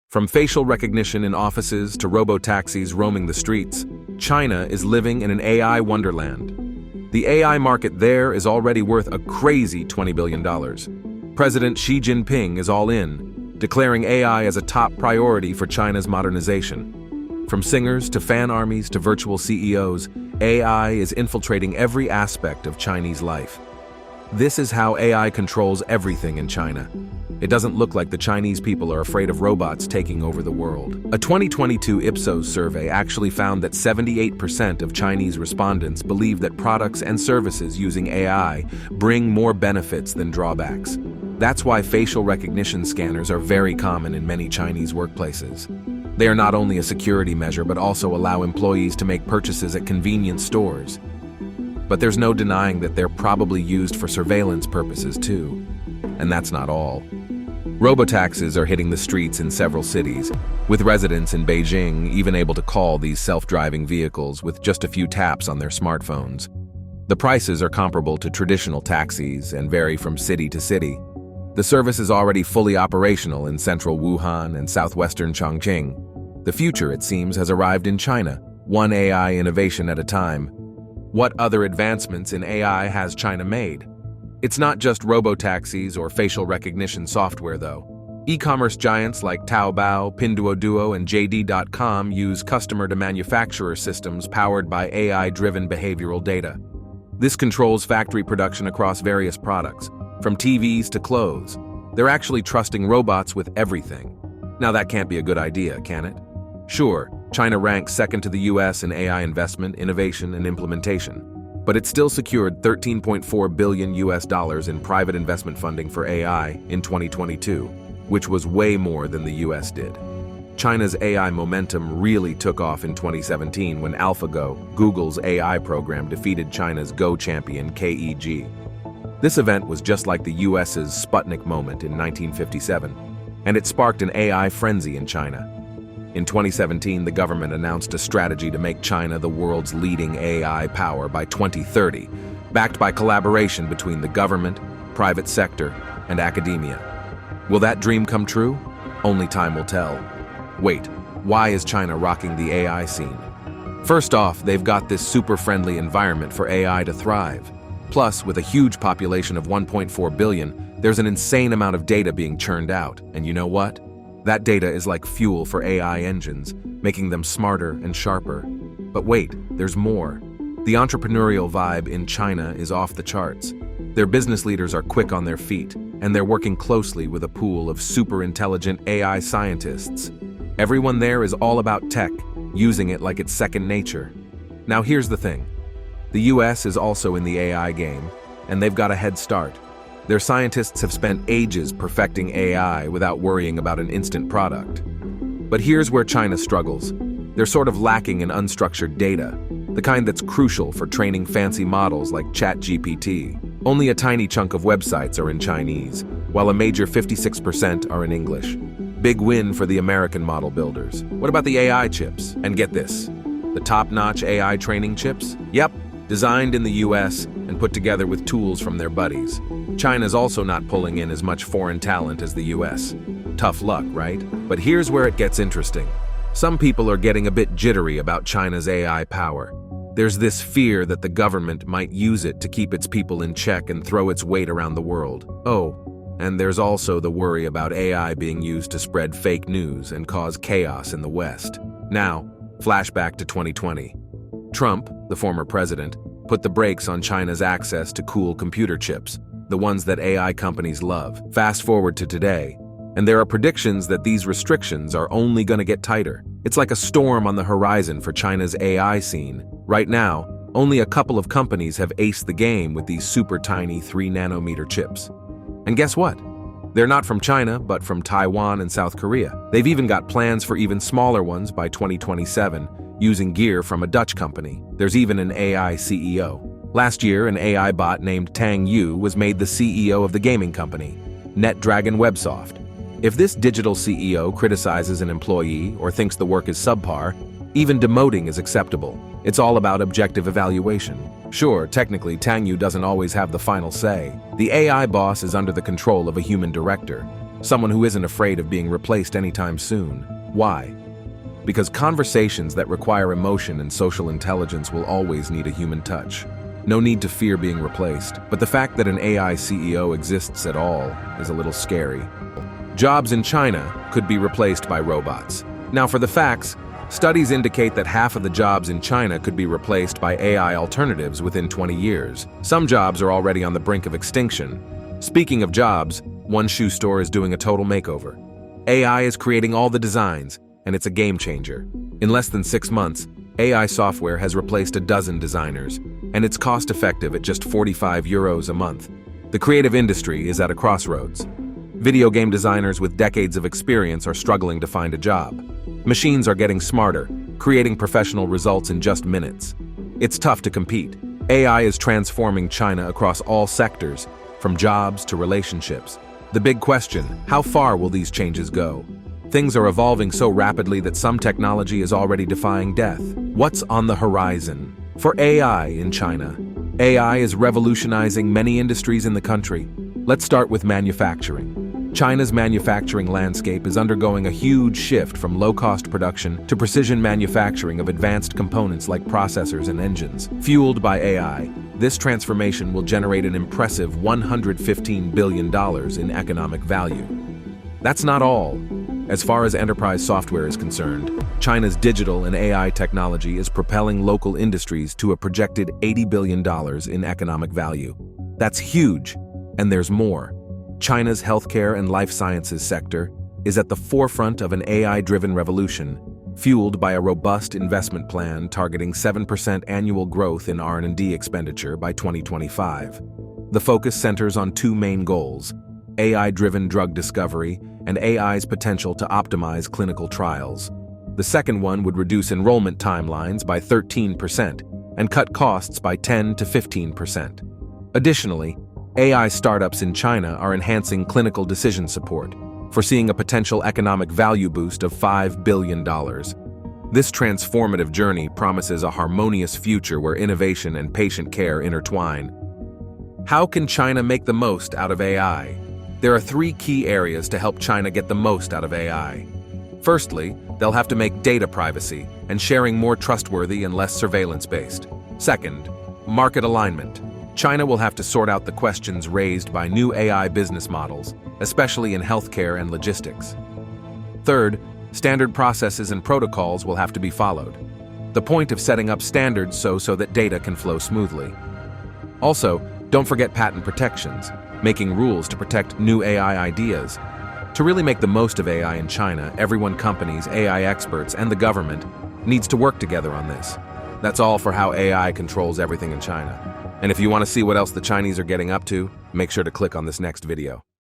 From facial recognition in offices to robo-taxis roaming the streets, China is living in an AI wonderland. The AI market there is already worth a crazy $20 billion. President Xi Jinping is all in, declaring AI as a top priority for China's modernization. From singers to fan armies to virtual CEOs, AI is infiltrating every aspect of Chinese life. This is how AI controls everything in China. It doesn't look like the Chinese people are afraid of robots taking over the world. A 2022 Ipsos survey actually found that 78% of Chinese respondents believe that products and services using AI bring more benefits than drawbacks. That's why facial recognition scanners are very common in many Chinese workplaces. They are not only a security measure but also allow employees to make purchases at convenience stores. But there's no denying that they're probably used for surveillance purposes too. And that's not all. Robo-taxis are hitting the streets in several cities, with residents in Beijing even able to call these self-driving vehicles with just a few taps on their smartphones. The prices are comparable to traditional taxis and vary from city to city. The service is already fully operational in central Wuhan and southwestern Chongqing. The future, it seems, has arrived in China, one AI innovation at a time. What other advancements in AI has China made? It's not just robo-taxis or facial recognition software, though. E-commerce giants like Taobao, Pinduoduo, and JD.com use customer-to-manufacturer systems powered by AI-driven behavioral data. This controls factory production across various products, from TVs to clothes. They're actually trusting robots with everything. Now that can't be a good idea, can it? Sure, China ranks second to the US in AI investment, innovation, and implementation. But it still secured $13.4 billion in private investment funding for AI in 2022, which was way more than the US did. China's AI momentum really took off in 2017 when AlphaGo, Google's AI program, defeated China's Go champion KEG. This event was just like the US's Sputnik moment in 1957, and it sparked an AI frenzy in China. In 2017, the government announced a strategy to make China the world's leading AI power by 2030, backed by collaboration between the government, private sector, and academia. Will that dream come true? Only time will tell. Wait, why is China rocking the AI scene? First off, they've got this super-friendly environment for AI to thrive. Plus, with a huge population of 1.4 billion, there's an insane amount of data being churned out, and you know what? That data is like fuel for AI engines, making them smarter and sharper. But wait, there's more. The entrepreneurial vibe in China is off the charts. Their business leaders are quick on their feet, and they're working closely with a pool of super intelligent AI scientists. Everyone there is all about tech, using it like it's second nature. Now here's the thing. The US is also in the AI game, and they've got a head start. Their scientists have spent ages perfecting AI without worrying about an instant product. But here's where China struggles. They're sort of lacking in unstructured data, the kind that's crucial for training fancy models like ChatGPT. Only a tiny chunk of websites are in Chinese, while a major 56% are in English. Big win for the American model builders. What about the AI chips? And get this, the top-notch AI training chips? Yep, designed in the US and put together with tools from their buddies. China's also not pulling in as much foreign talent as the US. Tough luck, right? But here's where it gets interesting. Some people are getting a bit jittery about China's AI power. There's this fear that the government might use it to keep its people in check and throw its weight around the world. Oh, and there's also the worry about AI being used to spread fake news and cause chaos in the West. Now, flashback to 2020. Trump, the former president, put the brakes on China's access to cool computer chips, the ones that AI companies love. Fast forward to today, and there are predictions that these restrictions are only going to get tighter. It's like a storm on the horizon for China's AI scene. Right now, only a couple of companies have aced the game with these super tiny 3-nanometer chips. And guess what? They're not from China, but from Taiwan and South Korea. They've even got plans for even smaller ones by 2027, using gear from a Dutch company. There's even an AI CEO. Last year, an AI bot named Tang Yu was made the CEO of the gaming company, NetDragon Websoft. If this digital CEO criticizes an employee or thinks the work is subpar, even demoting is acceptable. It's all about objective evaluation. Sure, technically, Tang Yu doesn't always have the final say. The AI boss is under the control of a human director. Someone who isn't afraid of being replaced anytime soon. Why? Because conversations that require emotion and social intelligence will always need a human touch. No need to fear being replaced, but the fact that an AI CEO exists at all is a little scary. Jobs in China could be replaced by robots. Now for the facts, studies indicate that half of the jobs in China could be replaced by AI alternatives within 20 years. Some jobs are already on the brink of extinction. Speaking of jobs, one shoe store is doing a total makeover. AI is creating all the designs, and it's a game changer. In less than 6 months, AI software has replaced a dozen designers, and it's cost-effective at just €45 a month. The creative industry is at a crossroads. Video game designers with decades of experience are struggling to find a job. Machines are getting smarter, creating professional results in just minutes. It's tough to compete. AI is transforming China across all sectors, from jobs to relationships. The big question, how far will these changes go? Things are evolving so rapidly that some technology is already defying death. What's on the horizon? For AI in China, AI is revolutionizing many industries in the country. Let's start with manufacturing. China's manufacturing landscape is undergoing a huge shift from low-cost production to precision manufacturing of advanced components like processors and engines. Fueled by AI, this transformation will generate an impressive $115 billion in economic value. That's not all. As far as enterprise software is concerned, China's digital and AI technology is propelling local industries to a projected $80 billion in economic value. That's huge, and there's more. China's healthcare and life sciences sector is at the forefront of an AI-driven revolution, fueled by a robust investment plan targeting 7% annual growth in R&D expenditure by 2025. The focus centers on two main goals: AI-driven drug discovery and AI's potential to optimize clinical trials. The second one would reduce enrollment timelines by 13% and cut costs by 10 to 15%. Additionally, AI startups in China are enhancing clinical decision support, foreseeing a potential economic value boost of $5 billion. This transformative journey promises a harmonious future where innovation and patient care intertwine. How can China make the most out of AI? There are 3 key areas to help China get the most out of AI. Firstly, they'll have to make data privacy and sharing more trustworthy and less surveillance-based. Second, market alignment. China will have to sort out the questions raised by new AI business models, especially in healthcare and logistics. Third, standard processes and protocols will have to be followed. The point of setting up standards so that data can flow smoothly. Also, don't forget patent protections, making rules to protect new AI ideas. To really make the most of AI in China, everyone, companies, AI experts, and the government needs to work together on this. That's all for how AI controls everything in China. And if you want to see what else the Chinese are getting up to, make sure to click on this next video.